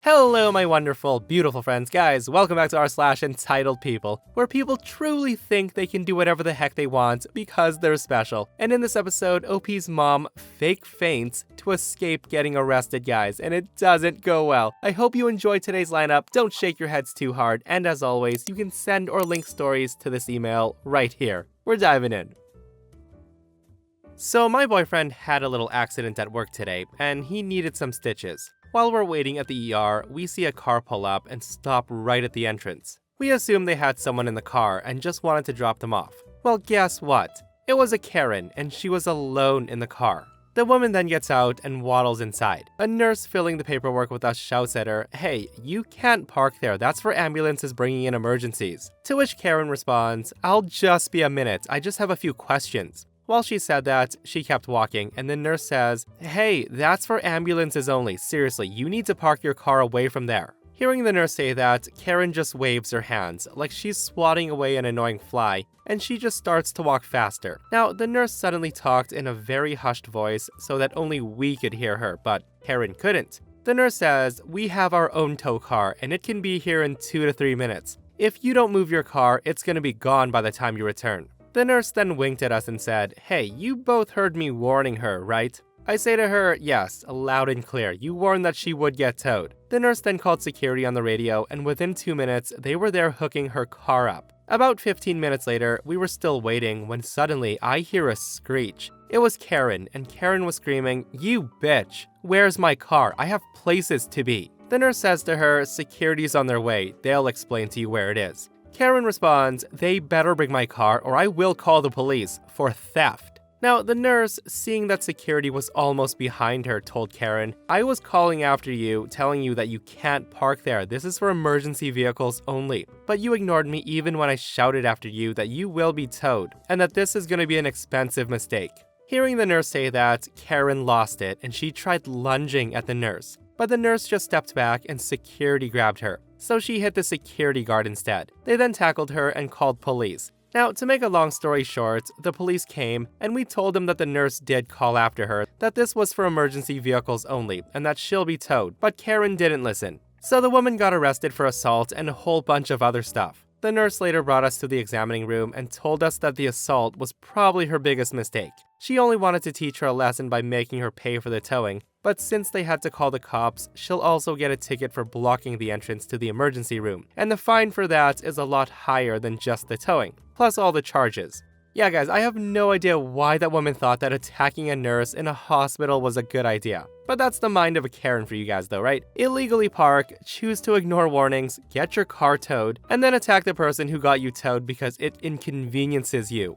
Hello, my wonderful, beautiful friends. Guys, welcome back to r/EntitledPeople, where people truly think they can do whatever the heck they want because they're special. And in this episode, OP's mom fake faints to escape getting arrested, guys, and it doesn't go well. I hope you enjoyed today's lineup. Don't shake your heads too hard, and as always, you can send or link stories to this email right here. We're diving in. So my boyfriend had a little accident at work today, and he needed some stitches. While we're waiting at the ER, we see a car pull up and stop right at the entrance. We assumed they had someone in the car and just wanted to drop them off. Well, guess what? It was a Karen, and she was alone in the car. The woman then gets out and waddles inside. A nurse filling the paperwork with us shouts at her, "Hey, you can't park there, that's for ambulances bringing in emergencies." To which Karen responds, "I'll just be a minute, I just have a few questions." While she said that, she kept walking, and the nurse says, "Hey, that's for ambulances only. Seriously, you need to park your car away from there." Hearing the nurse say that, Karen just waves her hands, like she's swatting away an annoying fly, and she just starts to walk faster. Now, the nurse suddenly talked in a very hushed voice so that only we could hear her, but Karen couldn't. The nurse says, "We have our own tow car, and it can be here in 2 to 3 minutes. If you don't move your car, it's gonna be gone by the time you return." The nurse then winked at us and said, "Hey, you both heard me warning her, right?" I say to her, "Yes, loud and clear. You warned that she would get towed." The nurse then called security on the radio, and within 2 minutes, they were there hooking her car up. About 15 minutes later, we were still waiting when suddenly I hear a screech. It was Karen, and Karen was screaming, "You bitch! Where's my car? I have places to be." The nurse says to her, "Security's on their way. They'll explain to you where it is." Karen responds, "They better bring my car or I will call the police for theft." Now, the nurse, seeing that security was almost behind her, told Karen, "I was calling after you, telling you that you can't park there. This is for emergency vehicles only. But you ignored me even when I shouted after you that you will be towed, and that this is going to be an expensive mistake." Hearing the nurse say that, Karen lost it, and she tried lunging at the nurse. But the nurse just stepped back and security grabbed her, so she hit the security guard instead. They then tackled her and called police. Now, to make a long story short, the police came, and we told them that the nurse did call after her, that this was for emergency vehicles only, and that she'll be towed, but Karen didn't listen. So the woman got arrested for assault and a whole bunch of other stuff. The nurse later brought us to the examining room and told us that the assault was probably her biggest mistake. She only wanted to teach her a lesson by making her pay for the towing, but since they had to call the cops, she'll also get a ticket for blocking the entrance to the emergency room, and the fine for that is a lot higher than just the towing, plus all the charges. Yeah guys, I have no idea why that woman thought that attacking a nurse in a hospital was a good idea. But that's the mind of a Karen for you guys though, right? Illegally park, choose to ignore warnings, get your car towed, and then attack the person who got you towed because it inconveniences you.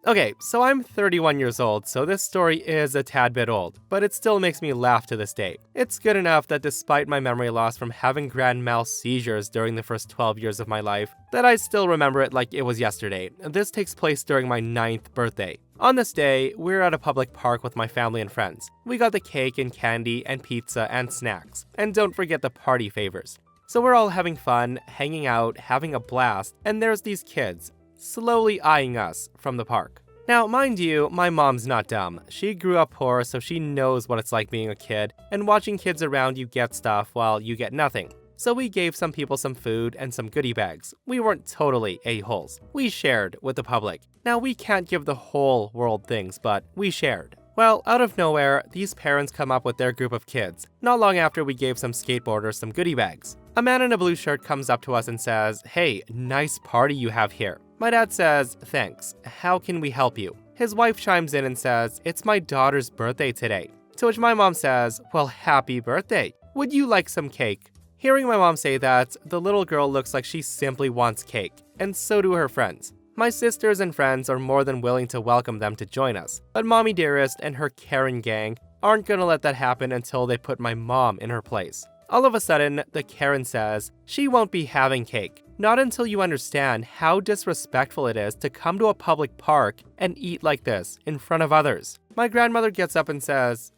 Okay, so I'm 31 years old, so this story is a tad bit old, but it still makes me laugh to this day. It's good enough that despite my memory loss from having grand mal seizures during the first 12 years of my life, that I still remember it like it was yesterday. This takes place during my 9th birthday. On this day, we're at a public park with my family and friends. We got the cake and candy and pizza and snacks, and don't forget the party favors. So we're all having fun, hanging out, having a blast, and there's these kids slowly eyeing us from the park. Now, mind you, my mom's not dumb. She grew up poor, so she knows what it's like being a kid, and watching kids around you get stuff while you get nothing. So we gave some people some food and some goodie bags. We weren't totally a-holes. We shared with the public. Now, we can't give the whole world things, but we shared. Well, out of nowhere, these parents come up with their group of kids. Not long after we gave some skateboarders some goodie bags. A man in a blue shirt comes up to us and says, "Hey, nice party you have here." My dad says, "Thanks. How can we help you?" His wife chimes in and says, "It's my daughter's birthday today." To which my mom says, "Well, happy birthday. Would you like some cake?" Hearing my mom say that, the little girl looks like she simply wants cake, and so do her friends. My sisters and friends are more than willing to welcome them to join us, but Mommy Dearest and her Karen gang aren't gonna let that happen until they put my mom in her place. All of a sudden, the Karen says, "She won't be having cake. Not until you understand how disrespectful it is to come to a public park and eat like this in front of others." My grandmother gets up and says,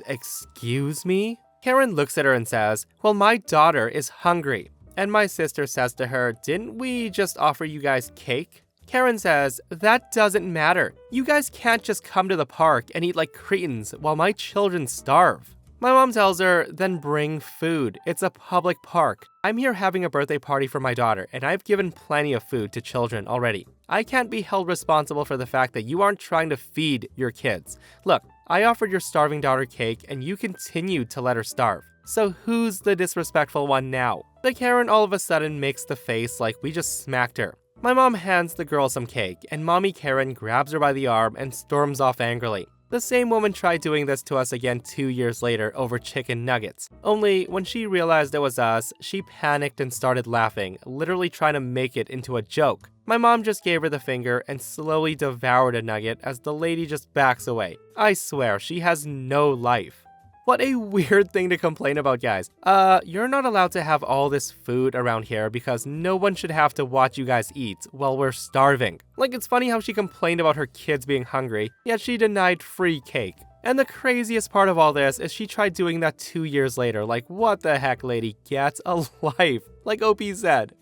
excuse me?" Karen looks at her and says, "Well, my daughter is hungry." And my sister says to her, "Didn't we just offer you guys cake?" Karen says, "That doesn't matter. You guys can't just come to the park and eat like cretins while my children starve." My mom tells her, then bring food. It's a public park. I'm here having a birthday party for my daughter, and I've given plenty of food to children already. I can't be held responsible for the fact that you aren't trying to feed your kids. Look, I offered your starving daughter cake, and you continued to let her starve. So who's the disrespectful one now? The Karen all of a sudden makes the face like we just smacked her. My mom hands the girl some cake, and Mommy Karen grabs her by the arm and storms off angrily. The same woman tried doing this to us again 2 years later over chicken nuggets. Only, when she realized it was us, she panicked and started laughing, literally trying to make it into a joke. My mom just gave her the finger and slowly devoured a nugget as the lady just backs away. I swear, she has no life. What a weird thing to complain about, guys. You're not allowed to have all this food around here because no one should have to watch you guys eat while we're starving. Like, it's funny how she complained about her kids being hungry, yet she denied free cake. And the craziest part of all this is she tried doing that 2 years later. Like, what the heck, lady? Get a life. Like OP said.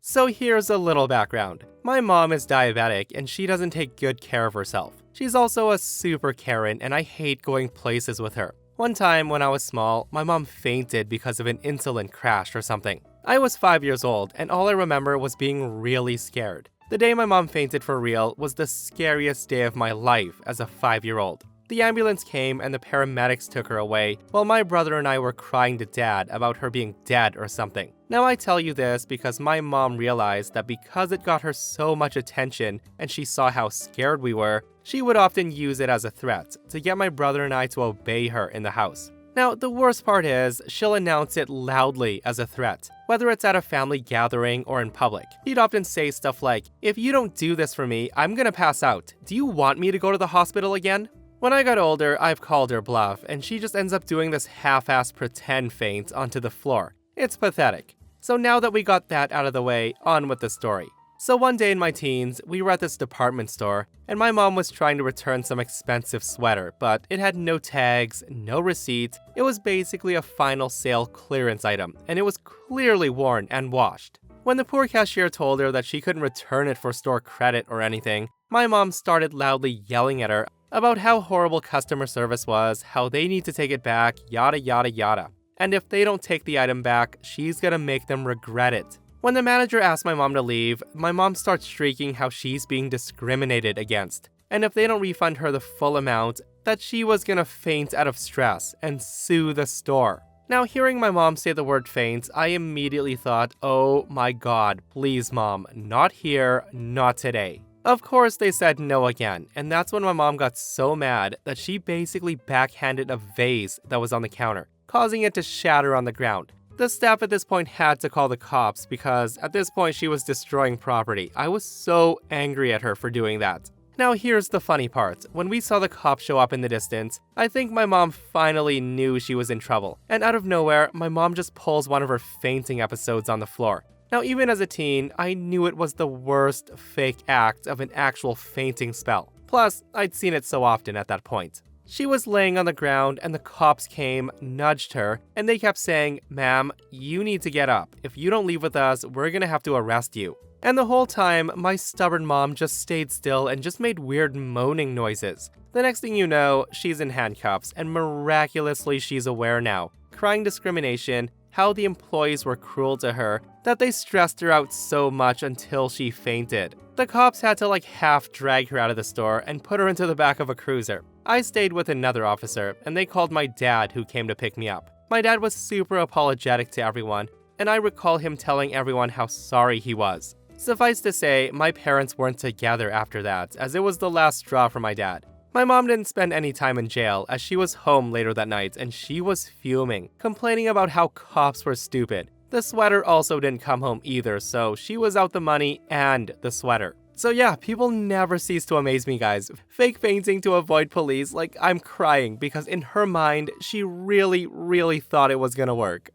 So here's a little background. My mom is diabetic and she doesn't take good care of herself. She's also a super Karen and I hate going places with her. One time when I was small, my mom fainted because of an insulin crash or something. I was 5 years old and all I remember was being really scared. The day my mom fainted for real was the scariest day of my life as a 5-year-old. The ambulance came and the paramedics took her away, while my brother and I were crying to Dad about her being dead or something. Now I tell you this because my mom realized that because it got her so much attention and she saw how scared we were, she would often use it as a threat to get my brother and I to obey her in the house. Now, the worst part is, she'll announce it loudly as a threat, whether it's at a family gathering or in public. She'd often say stuff like, "If you don't do this for me, I'm gonna pass out. Do you want me to go to the hospital again?" When I got older, I've called her bluff, and she just ends up doing this half-assed pretend faint onto the floor. It's pathetic. So now that we got that out of the way, on with the story. So one day in my teens, we were at this department store, and my mom was trying to return some expensive sweater, but it had no tags, no receipt. It was basically a final sale clearance item, and it was clearly worn and washed. When the poor cashier told her that she couldn't return it for store credit or anything, my mom started loudly yelling at her about how horrible customer service was, how they need to take it back, yada yada yada. And if they don't take the item back, she's gonna make them regret it. When the manager asked my mom to leave, my mom starts shrieking how she's being discriminated against, and if they don't refund her the full amount, that she was gonna faint out of stress and sue the store. Now, hearing my mom say the word faint, I immediately thought, oh my god, please mom, not here, not today. Of course, they said no again, and that's when my mom got so mad that she basically backhanded a vase that was on the counter, causing it to shatter on the ground. The staff at this point had to call the cops because at this point she was destroying property. I was so angry at her for doing that. Now here's the funny part. When we saw the cops show up in the distance, I think my mom finally knew she was in trouble. And out of nowhere, my mom just pulls one of her fainting episodes on the floor. Now, even as a teen, I knew it was the worst fake act of an actual fainting spell. Plus, I'd seen it so often at that point. She was laying on the ground and the cops came, nudged her, and they kept saying, "Ma'am, you need to get up. If you don't leave with us, we're gonna have to arrest you." And the whole time, my stubborn mom just stayed still and just made weird moaning noises. The next thing you know, she's in handcuffs, and miraculously she's aware now. Crying discrimination, how the employees were cruel to her, that they stressed her out so much until she fainted. The cops had to half drag her out of the store and put her into the back of a cruiser. I stayed with another officer, and they called my dad who came to pick me up. My dad was super apologetic to everyone, and I recall him telling everyone how sorry he was. Suffice to say, my parents weren't together after that, as it was the last straw for my dad. My mom didn't spend any time in jail, as she was home later that night and she was fuming, complaining about how cops were stupid. The sweater also didn't come home either, so she was out the money and the sweater. So yeah, people never cease to amaze me, guys. Fake fainting to avoid police, I'm crying because in her mind, she really thought it was gonna work.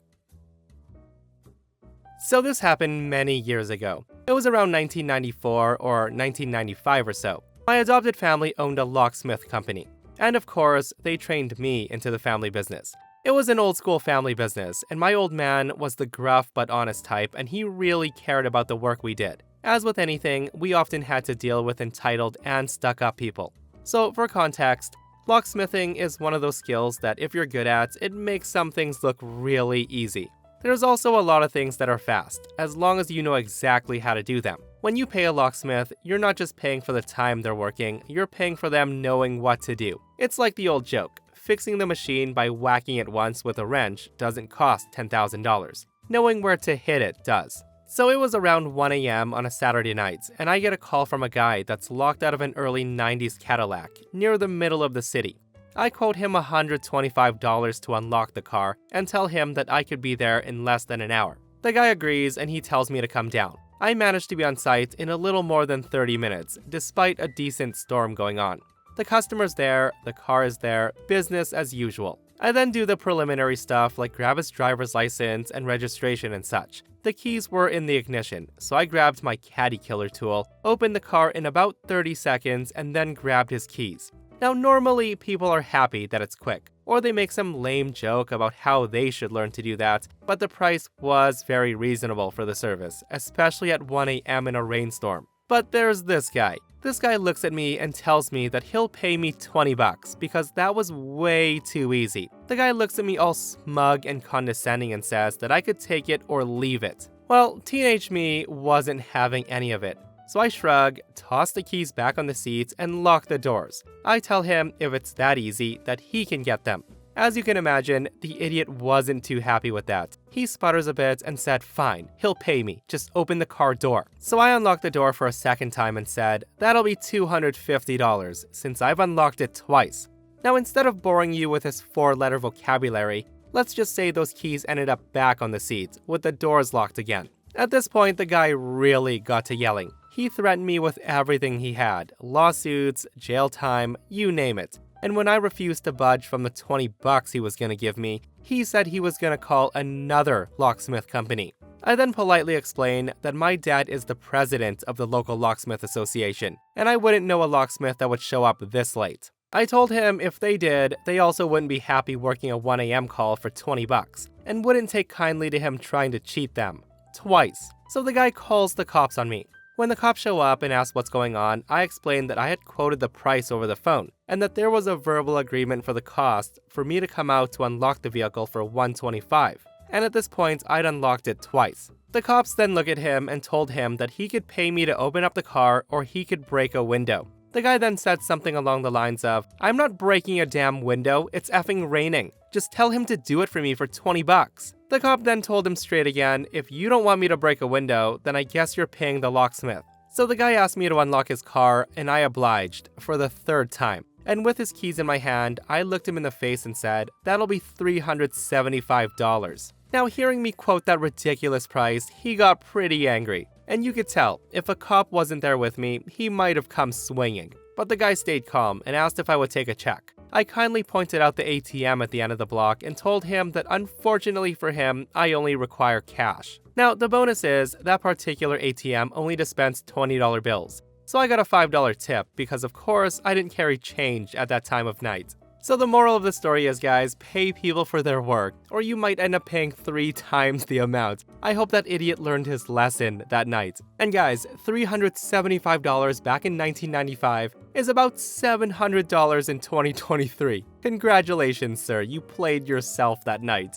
So this happened many years ago. It was around 1994 or 1995 or so. My adopted family owned a locksmith company, and of course, they trained me into the family business. It was an old school family business, and my old man was the gruff but honest type, and he really cared about the work we did. As with anything, we often had to deal with entitled and stuck-up people. So for context, Locksmithing is one of those skills that if you're good at, it makes some things look really easy. There's also a lot of things that are fast, as long as you know exactly how to do them. When you pay a locksmith, you're not just paying for the time they're working, you're paying for them knowing what to do. It's like the old joke, fixing the machine by whacking it once with a wrench doesn't cost $10,000. Knowing where to hit it does. So it was around 1 a.m. on a Saturday night, and I get a call from a guy that's locked out of an early 90s Cadillac, near the middle of the city. I quote him $125 to unlock the car, and tell him that I could be there in less than an hour. The guy agrees, and he tells me to come down. I managed to be on site in a little more than 30 minutes, despite a decent storm going on. The customer's there, the car is there, business as usual. I then do the preliminary stuff like grab his driver's license and registration and such. The keys were in the ignition, so I grabbed my caddy killer tool, opened the car in about 30 seconds, and then grabbed his keys. Now normally people are happy that it's quick, or they make some lame joke about how they should learn to do that, but the price was very reasonable for the service, especially at 1 a.m. in a rainstorm. But there's this guy. This guy looks at me and tells me that he'll pay me $20 because that was way too easy. The guy looks at me all smug and condescending and says that I could take it or leave it. Well, teenage me wasn't having any of it. So I shrug, toss the keys back on the seats, and lock the doors. I tell him if it's that easy, that he can get them. As you can imagine, the idiot wasn't too happy with that. He sputters a bit and said fine, he'll pay me, just open the car door. So I unlocked the door for a second time and said, that'll be $250 since I've unlocked it twice. Now instead of boring you with his 4-letter vocabulary, let's just say those keys ended up back on the seat, with the doors locked again. At this point, the guy really got to yelling. He threatened me with everything he had, lawsuits, jail time, you name it. And when I refused to budge from the $20 he was gonna give me, he said he was gonna call another locksmith company. I then politely explained that my dad is the president of the local locksmith association, and I wouldn't know a locksmith that would show up this late. I told him if they did, they also wouldn't be happy working a 1 a.m. call for $20, and wouldn't take kindly to him trying to cheat them. Twice. So the guy calls the cops on me. When the cops show up and ask what's going on, I explained that I had quoted the price over the phone, and that there was a verbal agreement for the cost for me to come out to unlock the vehicle for $125. And at this point, I'd unlocked it twice. The cops then look at him and told him that he could pay me to open up the car or he could break a window. The guy then said something along the lines of, I'm not breaking a damn window, it's effing raining. Just tell him to do it for me for $20. The cop then told him straight again, if you don't want me to break a window, then I guess you're paying the locksmith. So the guy asked me to unlock his car, and I obliged, for the 3rd time. And with his keys in my hand, I looked him in the face and said, that'll be $375. Now hearing me quote that ridiculous price, he got pretty angry. And you could tell, if a cop wasn't there with me, he might have come swinging. But the guy stayed calm and asked if I would take a check. I kindly pointed out the ATM at the end of the block and told him that unfortunately for him, I only require cash. Now, the bonus is that particular ATM only dispensed $20 bills. So I got a $5 tip because of course I didn't carry change at that time of night. So the moral of the story is, guys, pay people for their work, or you might end up paying 3 times the amount. I hope that idiot learned his lesson that night. And guys, $375 back in 1995 is about $700 in 2023. Congratulations, sir, you played yourself that night.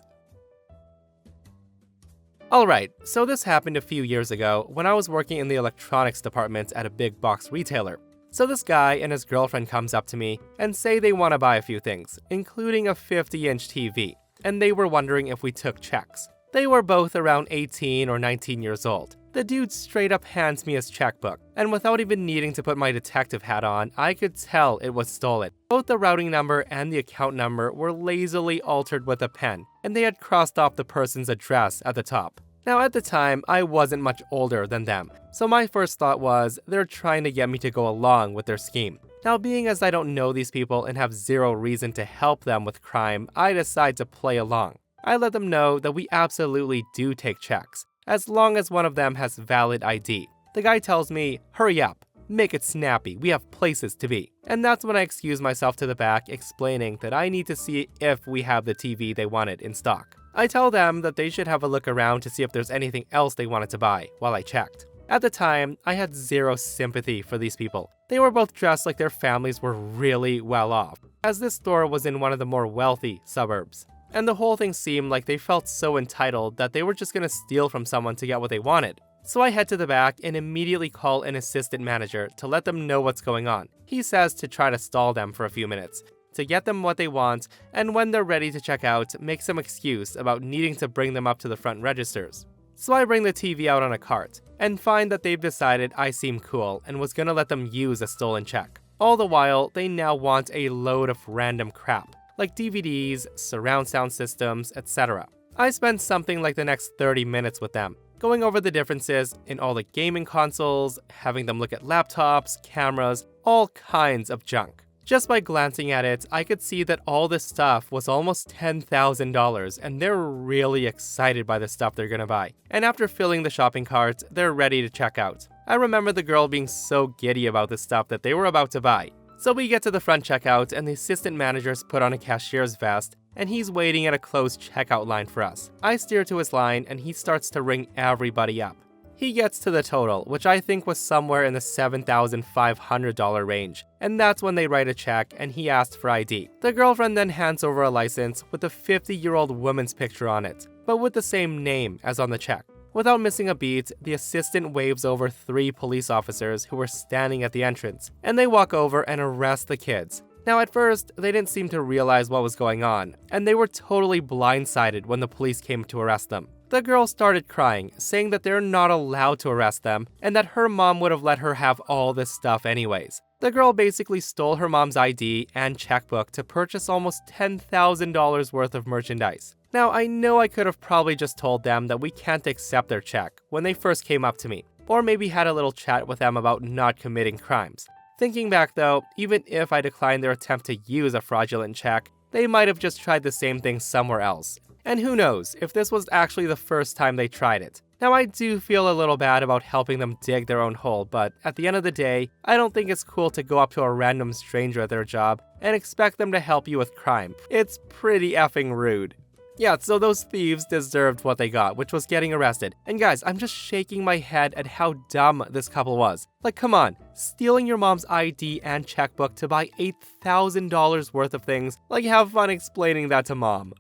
Alright, so this happened a few years ago when I was working in the electronics department at a big box retailer. So this guy and his girlfriend comes up to me and say they want to buy a few things, including a 50-inch TV, and they were wondering if we took checks. They were both around 18 or 19 years old. The dude straight up hands me his checkbook, and without even needing to put my detective hat on, I could tell it was stolen. Both the routing number and the account number were lazily altered with a pen, and they had crossed off the person's address at the top. Now at the time, I wasn't much older than them, so my first thought was, they're trying to get me to go along with their scheme. Now being as I don't know these people and have zero reason to help them with crime, I decide to play along. I let them know that we absolutely do take checks, as long as one of them has valid ID. The guy tells me, hurry up, make it snappy, we have places to be. And that's when I excuse myself to the back, explaining that I need to see if we have the TV they wanted in stock. I tell them that they should have a look around to see if there's anything else they wanted to buy, while I checked. At the time, I had zero sympathy for these people. They were both dressed like their families were really well off, as this store was in one of the more wealthy suburbs. And the whole thing seemed like they felt so entitled that they were just gonna steal from someone to get what they wanted. So I head to the back and immediately call an assistant manager to let them know what's going on. He says to try to stall them for a few minutes, to get them what they want, and when they're ready to check out, make some excuse about needing to bring them up to the front registers. So I bring the TV out on a cart, and find that they've decided I seem cool and was gonna let them use a stolen check. All the while, they now want a load of random crap, like DVDs, surround sound systems, etc. I spend something like the next 30 minutes with them, going over the differences in all the gaming consoles, having them look at laptops, cameras, all kinds of junk. Just by glancing at it, I could see that all this stuff was almost $10,000, and they're really excited by the stuff they're gonna buy. And after filling the shopping cart, they're ready to check out. I remember the girl being so giddy about the stuff that they were about to buy. So we get to the front checkout, and the assistant manager's put on a cashier's vest, and he's waiting at a closed checkout line for us. I steer to his line, and he starts to ring everybody up. He gets to the total, which I think was somewhere in the $7,500 range, and that's when they write a check and he asked for ID. The girlfriend then hands over a license with a 50-year-old woman's picture on it, but with the same name as on the check. Without missing a beat, the assistant waves over 3 police officers who were standing at the entrance, and they walk over and arrest the kids. Now at first, they didn't seem to realize what was going on, and they were totally blindsided when the police came to arrest them. The girl started crying, saying that they're not allowed to arrest them, and that her mom would have let her have all this stuff anyways. The girl basically stole her mom's ID and checkbook to purchase almost $10,000 worth of merchandise. Now, I know I could have probably just told them that we can't accept their check when they first came up to me, or maybe had a little chat with them about not committing crimes. Thinking back though, even if I declined their attempt to use a fraudulent check, they might have just tried the same thing somewhere else. And who knows if this was actually the first time they tried it. Now I do feel a little bad about helping them dig their own hole, but at the end of the day, I don't think it's cool to go up to a random stranger at their job and expect them to help you with crime. It's pretty effing rude. Yeah, so those thieves deserved what they got, which was getting arrested. And guys, I'm just shaking my head at how dumb this couple was. Like, come on, stealing your mom's ID and checkbook to buy $8,000 worth of things, like have fun explaining that to mom.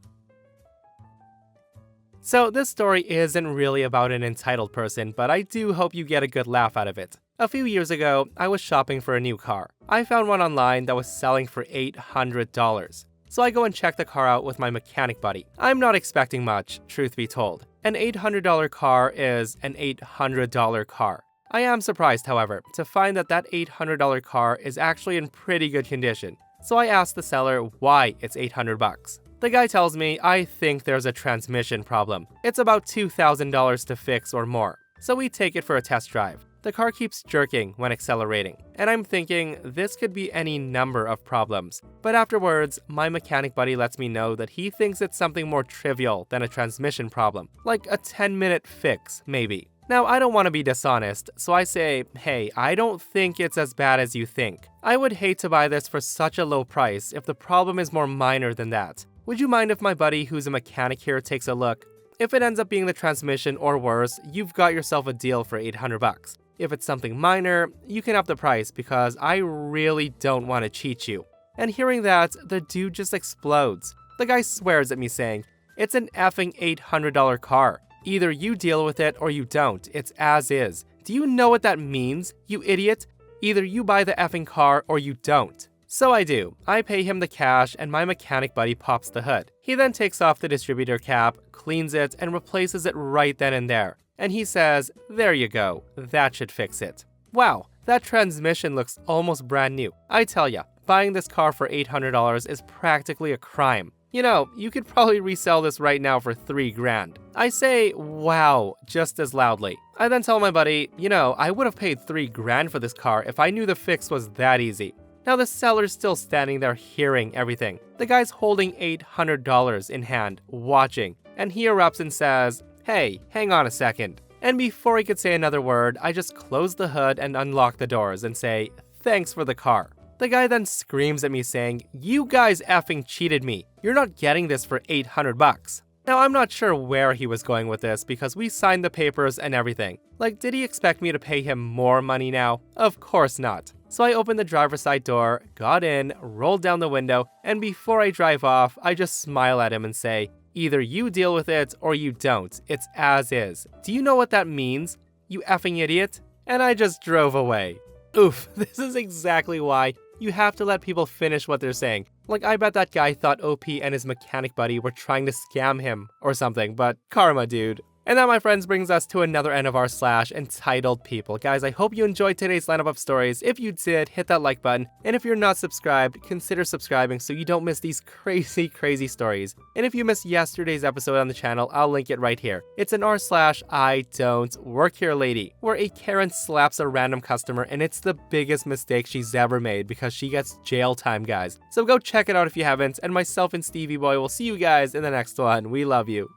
So this story isn't really about an entitled person, but I do hope you get a good laugh out of it. A few years ago, I was shopping for a new car. I found one online that was selling for $800. So I go and check the car out with my mechanic buddy. I'm not expecting much, truth be told. An $800 car is an $800 car. I am surprised, however, to find that that $800 car is actually in pretty good condition. So I asked the seller why it's $800. The guy tells me I think there's a transmission problem. It's about $2,000 to fix or more. So we take it for a test drive. The car keeps jerking when accelerating, and I'm thinking this could be any number of problems. But afterwards, my mechanic buddy lets me know that he thinks it's something more trivial than a transmission problem, like a 10-minute fix, maybe. Now, I don't want to be dishonest, so I say, hey, I don't think it's as bad as you think. I would hate to buy this for such a low price if the problem is more minor than that. Would you mind if my buddy who's a mechanic here takes a look? If it ends up being the transmission or worse, you've got yourself a deal for $800. If it's something minor, you can up the price because I really don't want to cheat you. And hearing that, the dude just explodes. The guy swears at me saying, it's an effing $800 car. Either you deal with it or you don't. It's as is. Do you know what that means, you idiot? Either you buy the effing car or you don't. So I do. I pay him the cash and my mechanic buddy pops the hood. He then takes off the distributor cap, cleans it, and replaces it right then and there. And he says, there you go, that should fix it. Wow, that transmission looks almost brand new. I tell ya, buying this car for $800 is practically a crime. You know, you could probably resell this right now for $3,000. I say, wow, just as loudly. I then tell my buddy, you know, I would have paid $3,000 for this car if I knew the fix was that easy. Now the seller's still standing there hearing everything. The guy's holding $800 in hand, watching, and he erupts and says, hey, hang on a second. And before he could say another word, I just close the hood and unlock the doors and say, thanks for the car. The guy then screams at me saying, you guys effing cheated me. You're not getting this for $800. Now, I'm not sure where he was going with this because we signed the papers and everything. Like, did he expect me to pay him more money now? Of course not. So I opened the driver's side door, got in, rolled down the window, and before I drive off, I just smile at him and say, either you deal with it or you don't. It's as is. Do you know what that means? You effing idiot? And I just drove away. Oof, this is exactly why you have to let people finish what they're saying. Like, I bet that guy thought OP and his mechanic buddy were trying to scam him or something, but karma, dude. And that, my friends, brings us to another end of our slash entitled people. Guys, I hope you enjoyed today's lineup of stories. If you did, hit that like button. And if you're not subscribed, consider subscribing so you don't miss these crazy stories. And if you missed yesterday's episode on the channel, I'll link it right here. It's an r/I don't work here lady, where a Karen slaps a random customer and it's the biggest mistake she's ever made because she gets jail time, guys. So go check it out if you haven't. And myself and Stevie Boy will see you guys in the next one. We love you.